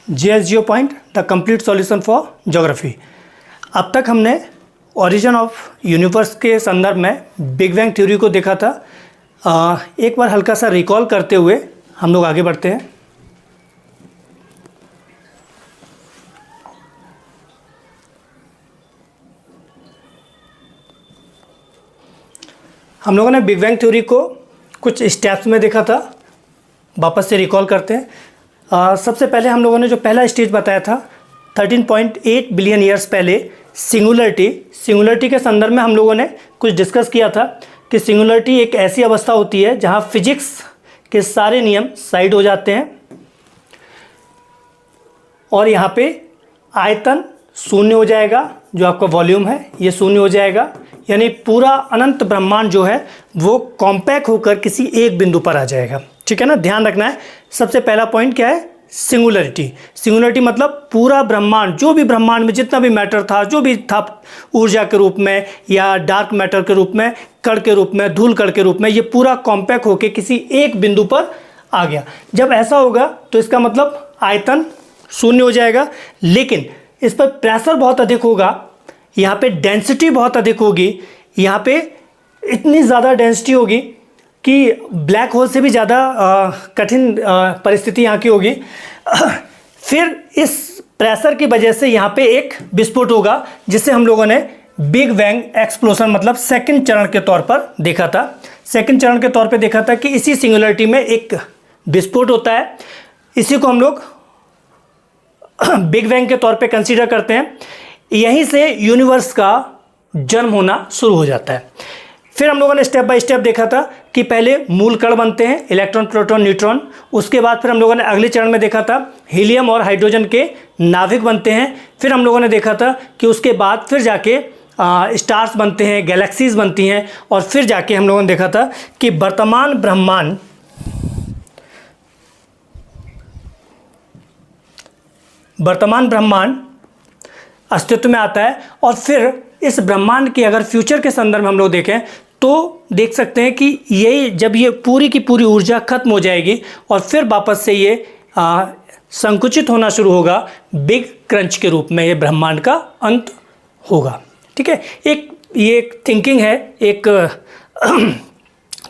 JS Jio point the complete solution for geography. अब तक हमने ओरिजिन ऑफ यूनिवर्स के संदर्भ में बिग बैंग थ्योरी को देखा था। एक बार हल्का सा रिकॉल करते हुए हम लोग आगे बढ़ते हैं। हम लोगों ने बिग बैंग थ्योरी को कुछ स्टेप्स में देखा था, वापस से रिकॉल करते हैं। सबसे पहले हम लोगों ने जो पहला स्टेज बताया था 13.8 बिलियन ईयर्स पहले सिंगुलरिटी के संदर्भ में हम लोगों ने कुछ डिस्कस किया था कि सिंगुलरिटी एक ऐसी अवस्था होती है जहां फिजिक्स के सारे नियम साइड हो जाते हैं और यहां पे आयतन शून्य हो जाएगा, जो आपका वॉल्यूम है ये शून्य हो जाएगा, यानी पूरा अनंत ब्रह्मांड जो है वो कॉम्पैक्ट होकर किसी एक बिंदु पर आ जाएगा। ठीक है ना, ध्यान रखना है। सबसे पहला पॉइंट क्या है? सिंगुलरिटी मतलब पूरा ब्रह्मांड, जो भी ब्रह्मांड में जितना भी मैटर था, जो भी था ऊर्जा के रूप में या डार्क मैटर के रूप में, कण के रूप में, धूल कण के रूप में, ये पूरा कॉम्पैक्ट होकर किसी एक बिंदु पर आ गया। जब ऐसा होगा तो इसका मतलब आयतन शून्य हो जाएगा, लेकिन इस पर प्रेशर बहुत अधिक होगा, यहाँ पे डेंसिटी बहुत अधिक होगी, यहाँ पे इतनी ज़्यादा डेंसिटी होगी कि ब्लैक होल से भी ज़्यादा कठिन परिस्थिति यहाँ की होगी। फिर इस प्रेशर की वजह से यहाँ पे एक विस्फोट होगा, जिसे हम लोगों ने बिग बैंग एक्सप्लोजन मतलब सेकंड चरण के तौर पर देखा था। सेकंड चरण के तौर पे देखा था कि इसी सिंगुलरिटी में एक विस्फोट होता है। इसी को हम लोग बिग बैंग के तौर पे कंसीडर करते हैं। यहीं से यूनिवर्स का जन्म होना शुरू हो जाता है। फिर हम लोगों ने स्टेप बाय स्टेप देखा था कि पहले मूल कण बनते हैं, इलेक्ट्रॉन, प्रोटॉन, न्यूट्रॉन। उसके बाद फिर हम लोगों ने अगले चरण में देखा था हीलियम और हाइड्रोजन के नाभिक बनते हैं। फिर हम लोगों ने देखा था कि उसके बाद फिर जाके स्टार्स बनते हैं, गैलेक्सीज बनती हैं, और फिर जाके हम लोगों ने देखा था कि वर्तमान ब्रह्मांड अस्तित्व में आता है। और फिर इस ब्रह्मांड के अगर फ्यूचर के संदर्भ में हम लोग देखें तो देख सकते हैं कि ये जब ये पूरी की पूरी ऊर्जा खत्म हो जाएगी और फिर वापस से ये संकुचित होना शुरू होगा, बिग क्रंच के रूप में ये ब्रह्मांड का अंत होगा। ठीक है, ये एक थिंकिंग है, एक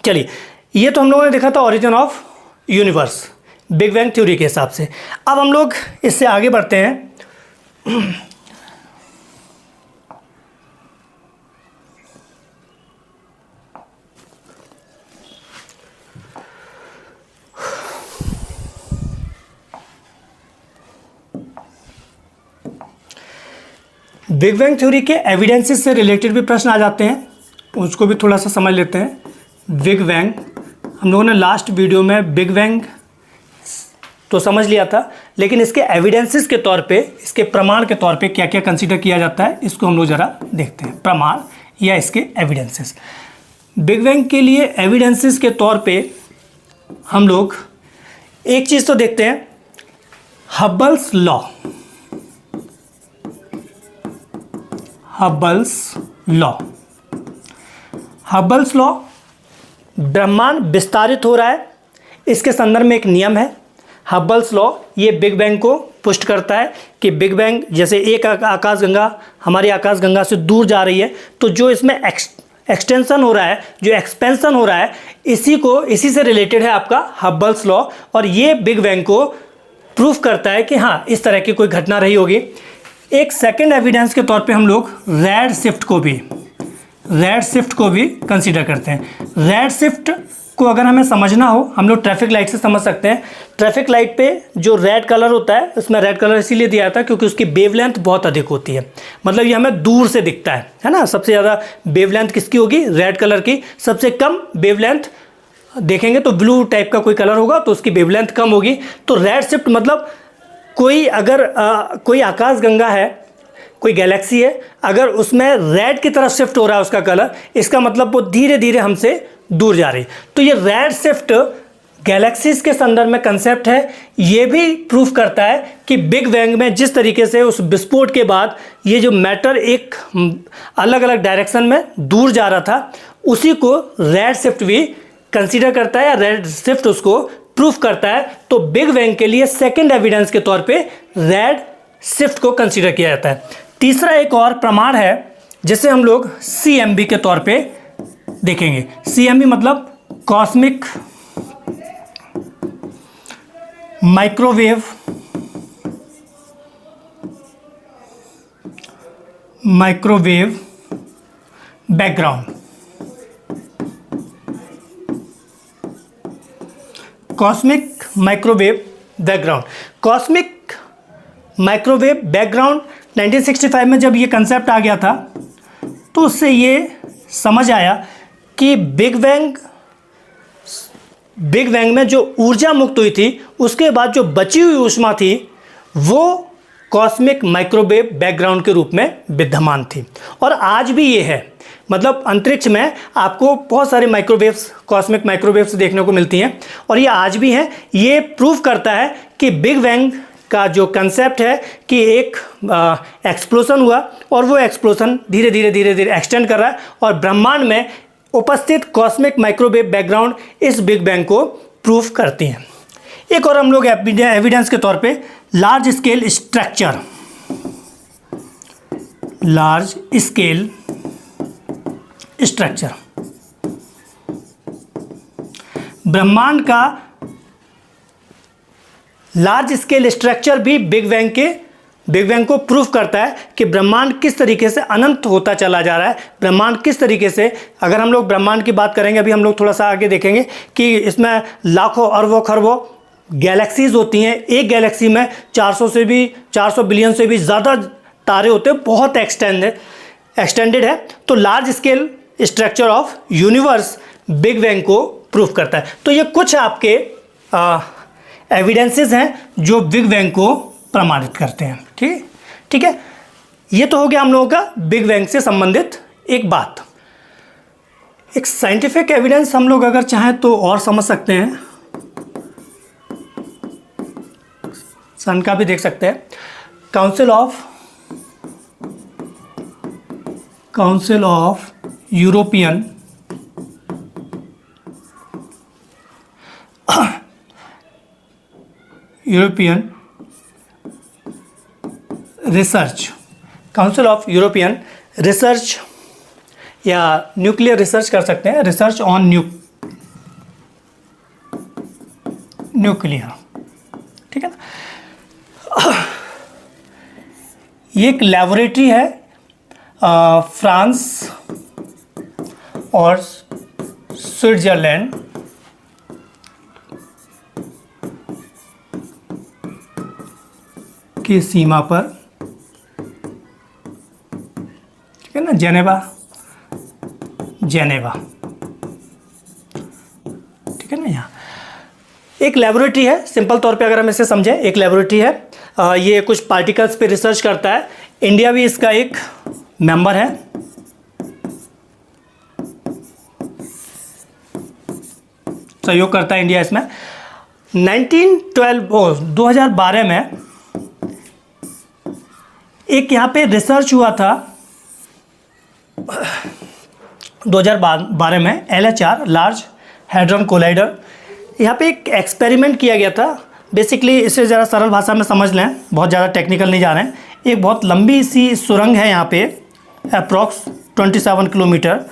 चलिए, ये तो हम लोगों ने देखा था origin of universe big bang theory के हिसाब से। अब हम लोग इससे आगे बढ़ते हैं। बिग बैंग थ्योरी के एविडेंसेस से रिलेटेड भी प्रश्न आ जाते हैं, उसको भी थोड़ा सा समझ लेते हैं। बिग बैंग, हम लोगों ने लास्ट वीडियो में बिग बैंग तो समझ लिया था, लेकिन इसके एविडेंसेस के तौर पे, इसके प्रमाण के तौर पे क्या क्या कंसीडर किया जाता है, इसको हम लोग ज़रा देखते हैं। प्रमाण या इसके एविडेंसेस। बिग बैंग के लिए एविडेंसेस के तौर पे हम लोग एक चीज़ तो देखते हैं, हब्बल्स लॉ। हब्बल्स लॉ, ब्रह्मांड विस्तारित हो रहा है, इसके संदर्भ में एक नियम है हब्बल्स लॉ। ये बिग बैंग को पुष्ट करता है कि बिग बैंग जैसे एक आकाशगंगा हमारी आकाशगंगा से दूर जा रही है, तो जो इसमें एक्सटेंशन हो रहा है, जो एक्सपेंशन हो रहा है, इसी से रिलेटेड है आपका हब्बल्स लॉ। और ये बिग बैंग को प्रूफ करता है कि हाँ, इस तरह की कोई घटना रही होगी। एक सेकंड एविडेंस के तौर पे हम लोग रेड शिफ्ट को भी कंसीडर करते हैं। रेड शिफ्ट को अगर हमें समझना हो, हम लोग ट्रैफिक लाइट से समझ सकते हैं। ट्रैफिक लाइट पे जो रेड कलर होता है, उसमें रेड कलर इसीलिए दिया था क्योंकि उसकी वेवलेंथ बहुत अधिक होती है, मतलब ये हमें दूर से दिखता है ना। सबसे ज़्यादा वेवलेंथ किसकी होगी? रेड कलर की। सबसे कम वेवलेंथ देखेंगे तो ब्लू टाइप का कोई कलर होगा, तो उसकी वेवलेंथ कम होगी। तो रेड शिफ्ट मतलब कोई अगर कोई आकाशगंगा है, कोई गैलेक्सी है, अगर उसमें रेड की तरफ शिफ्ट हो रहा है उसका कलर, इसका मतलब वो धीरे धीरे हमसे दूर जा रही है। तो ये रेड शिफ्ट गैलेक्सीज के संदर्भ में कंसेप्ट है। ये भी प्रूफ करता है कि बिग बैंग में जिस तरीके से उस विस्फोट के बाद ये जो मैटर एक अलग अलग डायरेक्शन में दूर जा रहा था, उसी को रेड शिफ्ट भी कंसीडर करता है, या रेड शिफ्ट उसको प्रूफ करता है तो बिग बैंग के लिए सेकंड एविडेंस के तौर पे रेड शिफ्ट को कंसीडर किया जाता है। तीसरा एक और प्रमाण है जिसे हम लोग CMB के तौर पे देखेंगे। CMB मतलब cosmic microwave background. Cosmic microwave background, cosmic microwave background 1965 में जब ये कंसेप्ट आ गया था तो उससे ये समझ आया कि बिग बैंग में जो ऊर्जा मुक्त हुई थी उसके बाद जो बची हुई ऊष्मा थी वो कॉस्मिक माइक्रोवेव बैकग्राउंड के रूप में विद्यमान थी। और आज भी ये है, मतलब अंतरिक्ष में आपको बहुत सारे माइक्रोवेव्स, कॉस्मिक माइक्रोवेव्स देखने को मिलती हैं और ये आज भी हैं। ये प्रूफ करता है कि बिग बैंग का जो कंसेप्ट है कि एक एक्सप्लोजन हुआ और वो एक्सप्लोजन धीरे धीरे एक्सटेंड कर रहा है और ब्रह्मांड में उपस्थित कॉस्मिक माइक्रोवेव बैकग्राउंड इस बिग बैंग को प्रूफ करती हैं। एक और हम लोग एविडेंस के तौर पे large scale structure, large scale structure, ब्रह्मांड का लार्ज स्केल स्ट्रक्चर भी बिग बैंग को प्रूफ करता है कि ब्रह्मांड किस तरीके से अनंत होता चला जा रहा है। ब्रह्मांड किस तरीके से, अगर हम लोग ब्रह्मांड की बात करेंगे, अभी हम लोग थोड़ा सा आगे देखेंगे कि इसमें लाखों अरबों खरबों गैलेक्सीज होती हैं। एक गैलेक्सी में 400 बिलियन से भी ज़्यादा तारे होते हैं, बहुत एक्सटेंडेड है। तो large scale structure of universe big bang को प्रूफ करता है। तो ये कुछ आपके एविडेंसेस हैं जो बिग बैंग को प्रमाणित करते हैं। ठीक है, ये तो हो गया हम लोगों का बिग बैंग से संबंधित एक बात। एक साइंटिफिक एविडेंस हम लोग अगर चाहें तो और समझ सकते हैं, सन का भी देख सकते हैं। Council of European research, council of European research या न्यूक्लियर रिसर्च कर सकते हैं, रिसर्च ऑन न्यूक्लियर, ठीक है ना। ये एक लैबोरेटरी है फ्रांस और स्विट्जरलैंड की सीमा पर, ठीक है ना, जेनेवा, ठीक है ना। यहाँ एक लैबोरेटरी है, सिंपल तौर पे अगर हम इसे समझें, एक लैबोरेटरी है, ये कुछ पार्टिकल्स पे रिसर्च करता है। इंडिया भी इसका एक मेंबर है। सहयोग करता है इंडिया इसमें। 2012 में एक यहाँ पे रिसर्च हुआ था 2012 में, LHR लार्ज हैड्रॉन कोलाइडर। यहाँ पे एक एक्सपेरिमेंट किया गया था। बेसिकली इसे ज़रा सरल भाषा में समझ लें, बहुत ज़्यादा टेक्निकल नहीं जा रहे हैं। एक बहुत लंबी सी सुरंग है यहाँ पे, अप्रॉक्स 27 किलोमीटर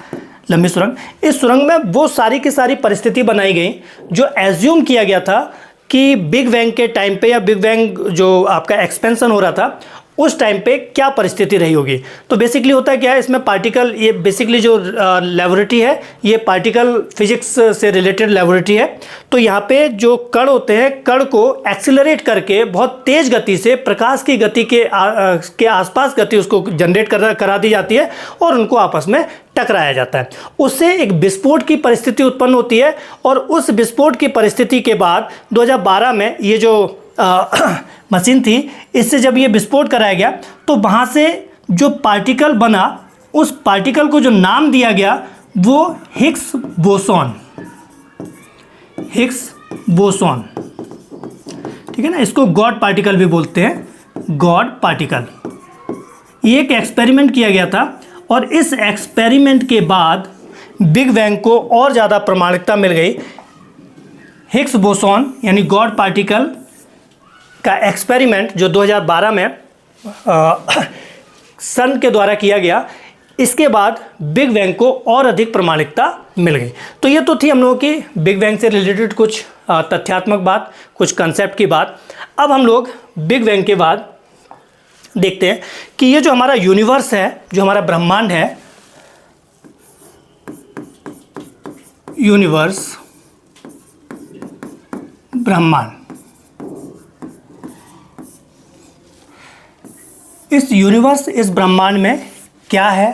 लंबी सुरंग। इस सुरंग में वो सारी की सारी परिस्थिति बनाई गई जो एज्यूम किया गया था कि बिग बैंग के टाइम पे या बिग बैंग जो आपका एक्सपेंशन हो रहा था उस टाइम पे क्या परिस्थिति रही होगी। तो बेसिकली होता है क्या है इसमें, पार्टिकल, ये बेसिकली जो लैबोरेटरी है ये पार्टिकल फिजिक्स से रिलेटेड लैबोरेटरी है। तो यहाँ पे जो कण होते हैं, कण को एक्सीलरेट करके बहुत तेज़ गति से, प्रकाश की गति के आसपास गति उसको जनरेट करा दी जाती है और उनको आपस में टकराया जाता है। उससे एक विस्फोट की परिस्थिति उत्पन्न होती है और उस विस्फोट की परिस्थिति के बाद 2012 में ये जो मशीन थी, इससे जब ये विस्फोट कराया गया तो वहाँ से जो पार्टिकल बना, उस पार्टिकल को जो नाम दिया गया वो हिग्स बोसॉन, ठीक है ना। इसको गॉड पार्टिकल भी बोलते हैं, गॉड पार्टिकल। ये एक एक्सपेरिमेंट किया गया था और इस एक्सपेरिमेंट के बाद बिग बैंग को और ज़्यादा प्रामाणिकता मिल गई। हिग्स बोसॉन यानी गॉड पार्टिकल का एक्सपेरिमेंट जो 2012 में सन के द्वारा किया गया, इसके बाद बिग बैंग को और अधिक प्रामाणिकता मिल गई। तो ये तो थी हम लोगों की बिग बैंग से रिलेटेड कुछ तथ्यात्मक बात, कुछ कंसेप्ट की बात। अब हम लोग बिग बैंग के बाद देखते हैं कि ये जो हमारा यूनिवर्स है, जो हमारा ब्रह्मांड है, यूनिवर्स, ब्रह्मांड, इस यूनिवर्स, इस ब्रह्मांड में क्या है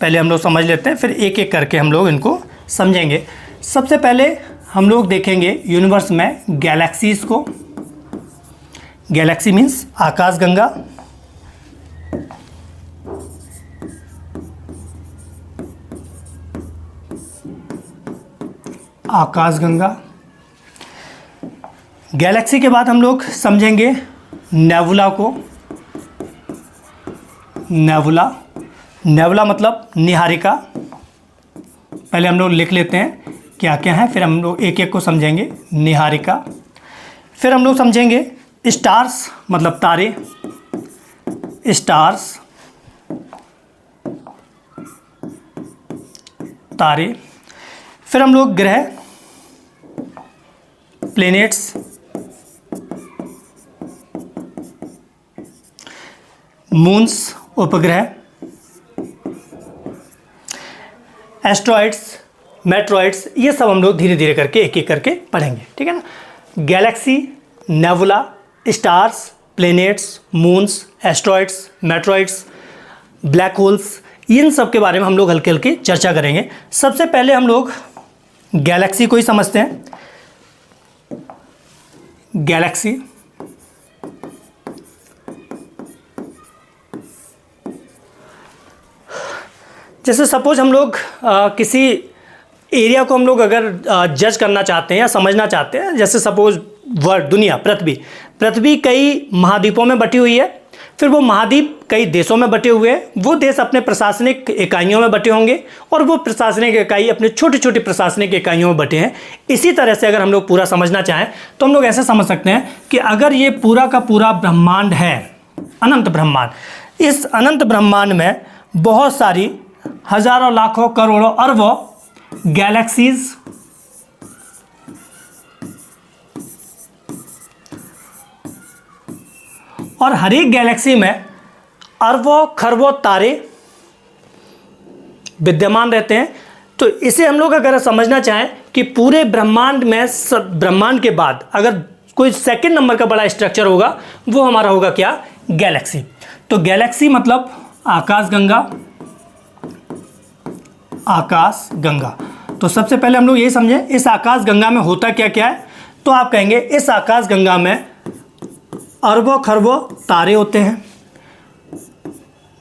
पहले हम लोग समझ लेते हैं, फिर एक एक करके हम लोग इनको समझेंगे। सबसे पहले हम लोग देखेंगे यूनिवर्स में गैलेक्सीज को। गैलेक्सी मीन्स आकाशगंगा, आकाशगंगा। गैलेक्सी के बाद हम लोग समझेंगे नेबुला को। नेबुला, नेबुला मतलब निहारिका। पहले हम लोग लिख लेते हैं क्या क्या है, फिर हम लोग एक एक को समझेंगे। निहारिका, फिर हम लोग समझेंगे स्टार्स मतलब तारे, स्टार्स, तारे। फिर हम लोग ग्रह, प्लैनेट्स, मून्स उपग्रह, एस्ट्रॉइड्स, मेट्रॉइड्स, ये सब हम लोग धीरे धीरे करके एक एक करके पढ़ेंगे, ठीक है ना। Galaxy, nebula, stars, planets, moons, asteroids, meteoroids, black holes, इन सब के बारे में हम लोग हल्के हल्के चर्चा करेंगे। सबसे पहले हम लोग गैलेक्सी को ही समझते हैं। गैलेक्सी, जैसे सपोज हम लोग किसी एरिया को हम लोग अगर जज करना चाहते हैं या समझना चाहते हैं, जैसे सपोज वर्ल्ड, दुनिया, पृथ्वी कई महाद्वीपों में बटी हुई है, फिर वो महाद्वीप कई देशों में बटे हुए हैं, वो देश अपने प्रशासनिक इकाइयों में बटे होंगे और वो प्रशासनिक इकाई अपने छोटी छोटी प्रशासनिक इकाइयों में बटे हैं। इसी तरह से अगर हम लोग पूरा समझना चाहें तो हम लोग ऐसे समझ सकते हैं कि अगर ये पूरा का पूरा ब्रह्मांड है, अनंत ब्रह्मांड, इस अनंत ब्रह्मांड में बहुत सारी हजारों, लाखों, करोड़ों, अरबों गैलेक्सीज, और हर एक गैलेक्सी में अरबों खरबों तारे विद्यमान रहते हैं। तो इसे हम लोग अगर समझना चाहें कि पूरे ब्रह्मांड में, ब्रह्मांड के बाद अगर कोई सेकंड नंबर का बड़ा स्ट्रक्चर होगा, वो हमारा होगा क्या? गैलेक्सी। तो गैलेक्सी मतलब आकाशगंगा, आकाशगंगा। तो सबसे पहले हम लोग ये समझें इस आकाशगंगा में होता क्या क्या है। तो आप कहेंगे इस आकाशगंगा में अरबों खरबों तारे होते हैं,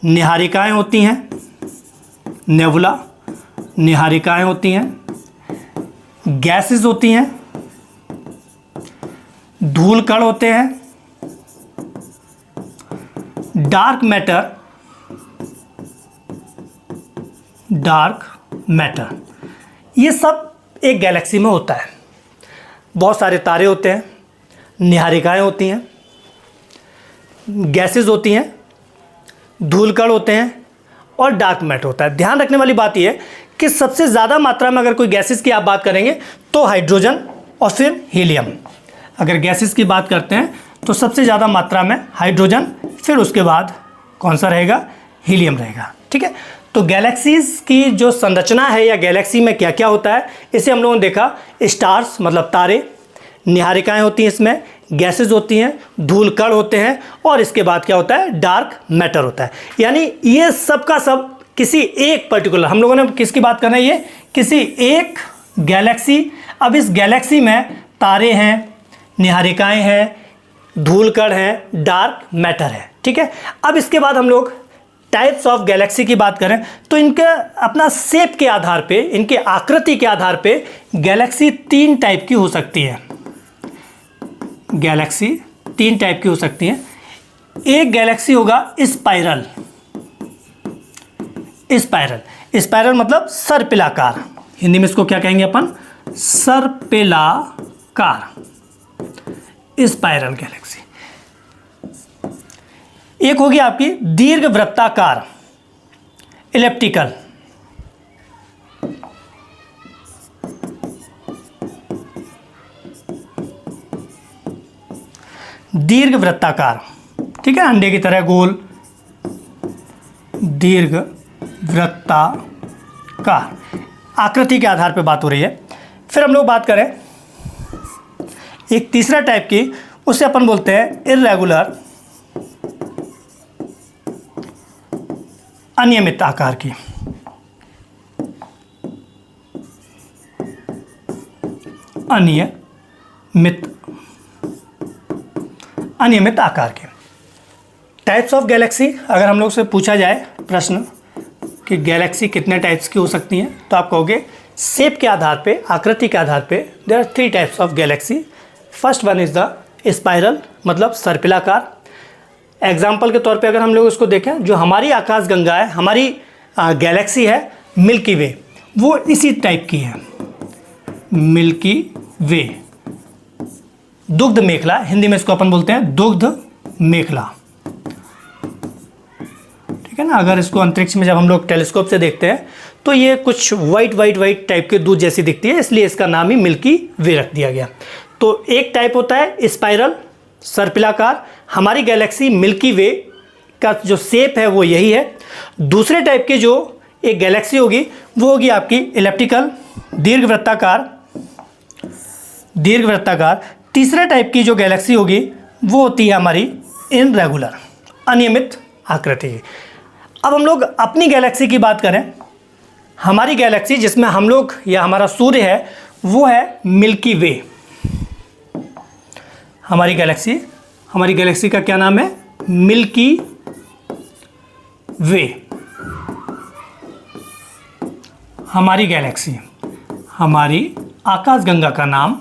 निहारिकाएं होती हैं, नेबुला, निहारिकाएं होती हैं, गैसेस होती हैं, धूल कण होते हैं, डार्क मैटर, डार्क मैटर, ये सब एक गैलेक्सी में होता है। बहुत सारे तारे होते हैं, निहारिकाएं होती हैं, गैसेस होती हैं, धूल कण होते हैं और डार्क मैटर होता है। ध्यान रखने वाली बात यह है कि सबसे ज़्यादा मात्रा में अगर कोई गैसेस की आप बात करेंगे तो हाइड्रोजन और फिर हीलियम। अगर गैसेस की बात करते हैं तो सबसे ज़्यादा मात्रा में हाइड्रोजन, फिर उसके बाद कौन सा रहेगा? हीलियम रहेगा। ठीक है, तो गैलेक्सीज की जो संरचना है या गैलेक्सी में क्या क्या होता है, इसे हम लोगों ने देखा। स्टार्स मतलब तारे, निहारिकाएं होती हैं, इसमें गैसेस होती हैं, धूल कण होते हैं और इसके बाद क्या होता है? डार्क मैटर होता है। यानी ये सब का सब किसी एक पर्टिकुलर, हम लोगों ने किसकी बात करना है? ये किसी एक गैलेक्सी। अब इस गैलेक्सी में तारे हैं, निहारिकाएं हैं, धूल कण हैं, डार्क मैटर है। ठीक है, अब इसके बाद हम लोग टाइप्स ऑफ गैलेक्सी की बात करें तो इनके अपना शेप के आधार पे, इनके आकृति के आधार पे गैलेक्सी 3 टाइप की हो सकती है। गैलेक्सी 3 टाइप की हो सकती हैं। एक गैलेक्सी होगा स्पाइरल, स्पाइरल, स्पाइरल मतलब सर्पिलाकार, हिंदी में इसको क्या कहेंगे अपन? सर्पिलाकार स्पाइरल गैलेक्सी। एक होगी आपकी दीर्घवृत्ताकार इलिप्टिकल, दीर्घवृत्ताकार, ठीक है, अंडे की तरह गोल, दीर्घवृत्ताकार आकृति के आधार पर बात हो रही है। फिर हम लोग बात करें एक तीसरा टाइप की, उसे अपन बोलते हैं इर्रेगुलर, अनियमित आकार की। अनियमित आकार के टाइप्स ऑफ गैलेक्सी। अगर हम लोग से पूछा जाए प्रश्न कि गैलेक्सी कितने टाइप्स की हो सकती हैं, तो आप कहोगे शेप के आधार पे, आकृति के आधार पे there are 3 types of galaxy. First one is the spiral, मतलब सर्पिलाकार। एग्जाम्पल के तौर पे अगर हम लोग उसको देखें, जो हमारी आकाशगंगा है, हमारी गैलेक्सी है मिल्की वे, वो इसी टाइप की है, मिल्की वे। दुग्ध मेखला, हिंदी में इसको अपन बोलते हैं दुग्ध मेखला, ठीक है ना। अगर इसको अंतरिक्ष में जब हम लोग टेलीस्कोप से देखते हैं तो ये कुछ वाइट टाइप के दूध जैसी दिखती है, इसलिए इसका नाम ही मिल्की वे रख दिया गया। तो एक टाइप होता है स्पाइरल, सर्पिलाकार, हमारी गैलेक्सी मिल्की वे का जो शेप है वो यही है। दूसरे टाइप की जो एक गैलेक्सी होगी वो होगी आपकी इलिप्टिकल, दीर्घवृत्ताकार। तीसरे टाइप की जो गैलेक्सी होगी वो होती है हमारी इनरेगुलर, अनियमित आकृति। अब हम लोग अपनी गैलेक्सी की बात करें, हमारी गैलेक्सी जिसमें हम लोग या हमारा सूर्य है वो है मिल्की वे। हमारी गैलेक्सी का क्या नाम है? मिल्की वे। हमारी गैलेक्सी, हमारी आकाशगंगा का नाम,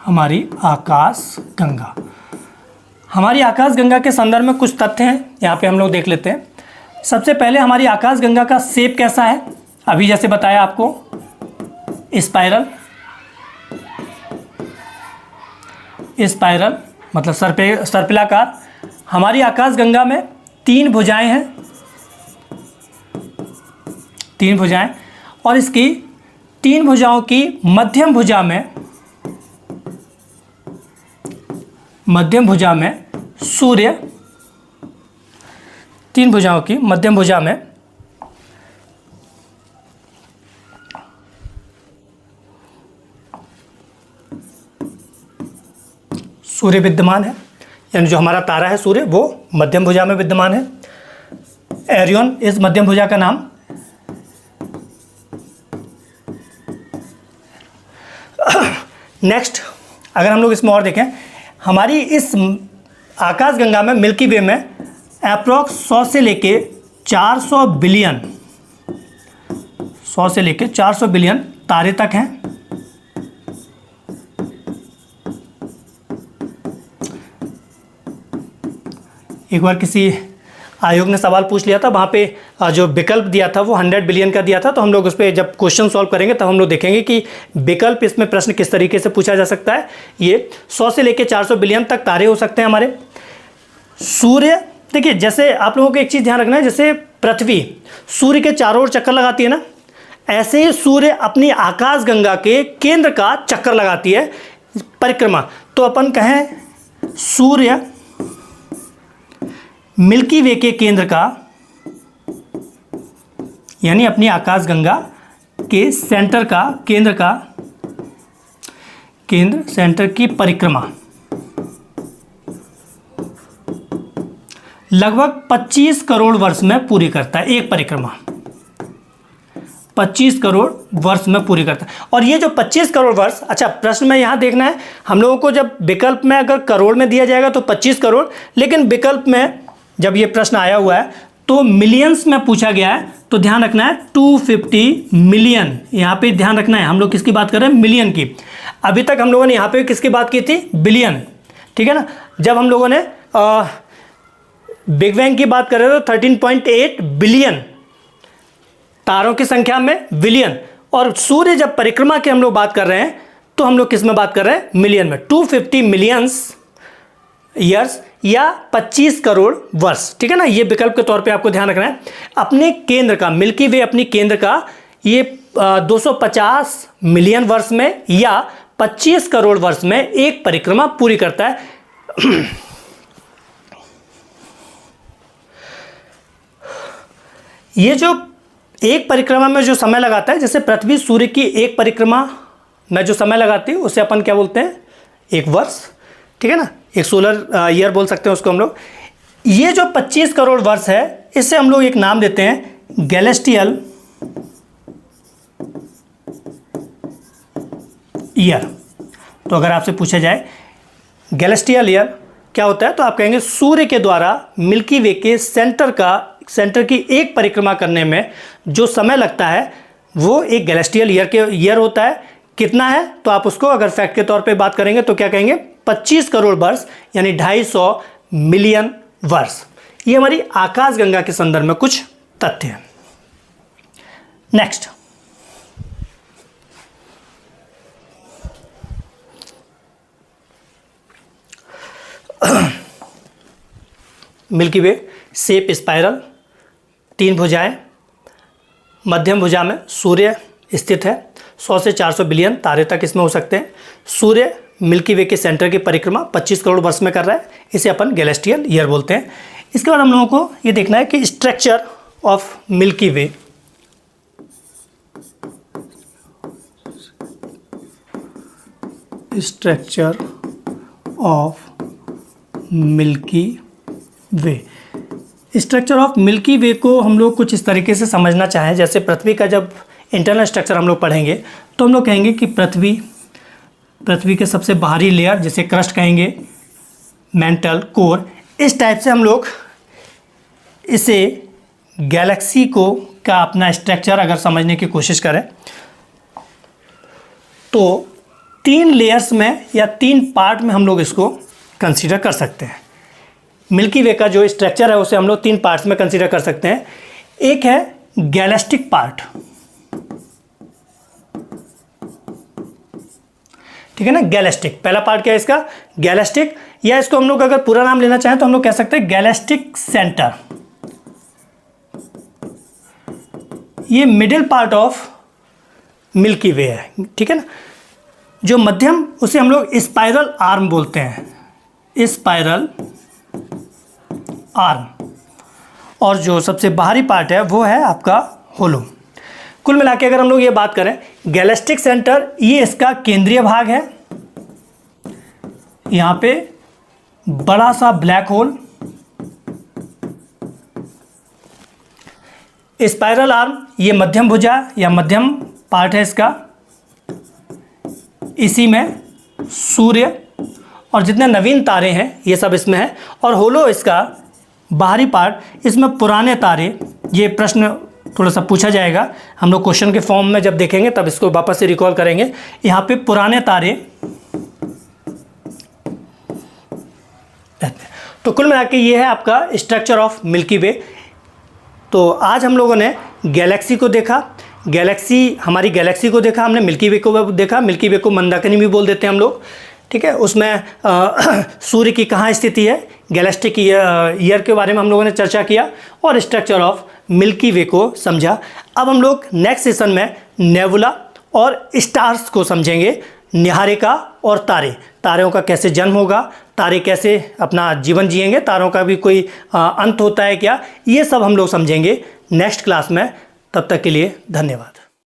हमारी आकाशगंगा। हमारी आकाशगंगा के संदर्भ में कुछ तथ्य हैं, यहाँ पे हम लोग देख लेते हैं। सबसे पहले हमारी आकाशगंगा का शेप कैसा है? अभी जैसे बताया आपको, स्पाइरल मतलब सर्पिलाकार। हमारी आकाशगंगा में 3 भुजाएं हैं, 3 भुजाएं, और इसकी 3 भुजाओं की मध्यम भुजा में सूर्य, 3 भुजाओं की मध्यम भुजा में सूर्य विद्यमान है, यानी जो हमारा तारा है सूर्य वो मध्यम भुजा में विद्यमान है। एरियन इस मध्यम भुजा का नाम। नेक्स्ट अगर हम लोग इसमें और देखें, हमारी इस आकाशगंगा में मिल्की वे में अप्रॉक्स 100 से लेके 400 बिलियन तारे तक हैं। एक बार किसी आयोग ने सवाल पूछ लिया था, वहाँ पे जो विकल्प दिया था वो 100 बिलियन का दिया था। तो हम लोग उस पर जब क्वेश्चन सॉल्व करेंगे तब हम लोग देखेंगे कि विकल्प इसमें प्रश्न किस तरीके से पूछा जा सकता है। ये 100 से लेकर 400 बिलियन तक तारे हो सकते हैं हमारे। सूर्य, देखिए जैसे आप लोगों को एक चीज़ ध्यान रखना है, जैसे पृथ्वी सूर्य के चारों ओर चक्कर लगाती है ना, ऐसे ही सूर्य अपनी आकाशगंगा के केंद्र का चक्कर लगाती है, परिक्रमा। तो अपन कहें सूर्य मिल्की वे के केंद्र का, यानी अपनी आकाशगंगा के सेंटर की परिक्रमा लगभग 25 करोड़ वर्ष में पूरी करता है। एक परिक्रमा 25 करोड़ वर्ष में पूरी करता है। और ये जो 25 करोड़ वर्ष, अच्छा प्रश्न में यहाँ देखना है हम लोगों को, जब विकल्प में अगर करोड़ में दिया जाएगा तो 25 करोड़, लेकिन विकल्प में जब ये प्रश्न आया हुआ है तो मिलियंस में पूछा गया है, तो ध्यान रखना है 250 मिलियन। यहाँ पे ध्यान रखना है, हम लोग किसकी बात कर रहे हैं? मिलियन की। अभी तक हम लोगों ने यहाँ पे किसकी बात की थी? बिलियन, ठीक है ना। जब हम लोगों ने बिग बैंग की बात कर रहे थे 13.8 बिलियन तारों की संख्या में बिलियन, और सूर्य जब परिक्रमा की हम लोग बात कर रहे हैं तो हम लोग किस में बात कर रहे हैं, मिलियन में, 250 मिलियंस ईयर्स या 25 करोड़ वर्ष, ठीक है ना। ये विकल्प के तौर पे आपको ध्यान रखना है। अपने केंद्र का, मिल्की वे अपनी केंद्र का ये 250 मिलियन वर्ष में या 25 करोड़ वर्ष में एक परिक्रमा पूरी करता है। ये जो एक परिक्रमा में जो समय लगाता है, जैसे पृथ्वी सूर्य की एक परिक्रमा में जो समय लगाती है उसे अपन क्या बोलते हैं, एक वर्ष, ठीक है ना, एक सोलर ईयर बोल सकते हैं उसको हम लोग। ये जो 25 करोड़ वर्ष है इससे हम लोग एक नाम देते हैं गैलेस्टियल ईयर। तो अगर आपसे पूछा जाए गैलेस्टियल ईयर क्या होता है तो आप कहेंगे सूर्य के द्वारा मिल्की वे के सेंटर की एक परिक्रमा करने में जो समय लगता है वो एक गैलेस्टियल ईयर होता है। कितना है तो आप उसको अगर फैक्ट के तौर पे बात करेंगे तो क्या कहेंगे, 25 करोड़ वर्ष यानी 250 मिलियन वर्ष। ये हमारी आकाशगंगा के संदर्भ में कुछ तथ्य हैं। नेक्स्ट, मिल्की वे शेप स्पाइरल, 3 भुजाएं, मध्यम भुजा में सूर्य स्थित है। 100 से 400 बिलियन तारे तक इसमें हो सकते हैं। सूर्य मिल्की वे के सेंटर की परिक्रमा 25 करोड़ वर्ष में कर रहा है, इसे अपन गैलेस्टियल ईयर बोलते हैं। इसके बाद हम लोगों को ये देखना है कि structure of milky way, structure of milky way, structure of milky way को हम लोग कुछ इस तरीके से समझना चाहें। जैसे पृथ्वी का जब इंटरनल स्ट्रक्चर हम लोग पढ़ेंगे तो हम लोग कहेंगे कि पृथ्वी के सबसे बाहरी लेयर जिसे क्रस्ट कहेंगे, मेंटल कोर, इस टाइप से हम लोग इसे गैलेक्सी को का अपना स्ट्रक्चर अगर समझने की कोशिश करें तो 3 लेयर्स में या 3 पार्ट में हम लोग इसको कंसीडर कर सकते हैं। मिल्की वे का जो स्ट्रक्चर है उसे हम लोग 3 पार्ट्स में कंसीडर कर सकते हैं। एक है गैलेक्टिक पार्ट, ठीक है ना, गैलेक्टिक। पहला पार्ट क्या है इसका, गैलेक्टिक, या इसको हम लोग अगर पूरा नाम लेना चाहें तो हम लोग कह सकते हैं गैलेक्टिक सेंटर। ये मिडिल पार्ट ऑफ मिल्की वे है, ठीक है ना। जो मध्यम उसे हम लोग स्पाइरल आर्म बोलते हैं, स्पाइरल आर्म। और जो सबसे बाहरी पार्ट है वो है आपका होलो। कुल मिला के अगर हम लोग ये बात करें, गैलेक्टिक सेंटर ये इसका केंद्रीय भाग है, यहाँ पे बड़ा सा ब्लैक होल। स्पाइरल आर्म ये मध्यम भुजा या मध्यम पार्ट है इसका, इसी में सूर्य और जितने नवीन तारे हैं ये सब इसमें है। और होलो इसका बाहरी पार्ट, इसमें पुराने तारे, ये प्रश्न थोड़ा सा पूछा जाएगा, हम लोग क्वेश्चन के फॉर्म में जब देखेंगे तब इसको वापस से रिकॉल करेंगे। यहाँ पे पुराने तारे, तो कुल मिला के ये है आपका स्ट्रक्चर ऑफ मिल्की वे। तो आज हम लोगों ने गैलेक्सी को देखा, हमारी गैलेक्सी को देखा हमने, मिल्की वे को देखा। मिल्की वे को मंदाकिनी भी बोल देते हैं हम लोग, ठीक है। उसमें सूर्य की कहाँ स्थिति है, गैलेक्टिक ईयर के बारे में हम लोगों ने चर्चा किया और स्ट्रक्चर ऑफ मिल्की वे को समझा। अब हम लोग नेक्स्ट सेशन में नेबुला और स्टार्स को समझेंगे, निहारिका और तारों का कैसे जन्म होगा, तारे कैसे अपना जीवन जिएंगे, तारों का भी कोई अंत होता है क्या, ये सब हम लोग समझेंगे नेक्स्ट क्लास में। तब तक के लिए धन्यवाद।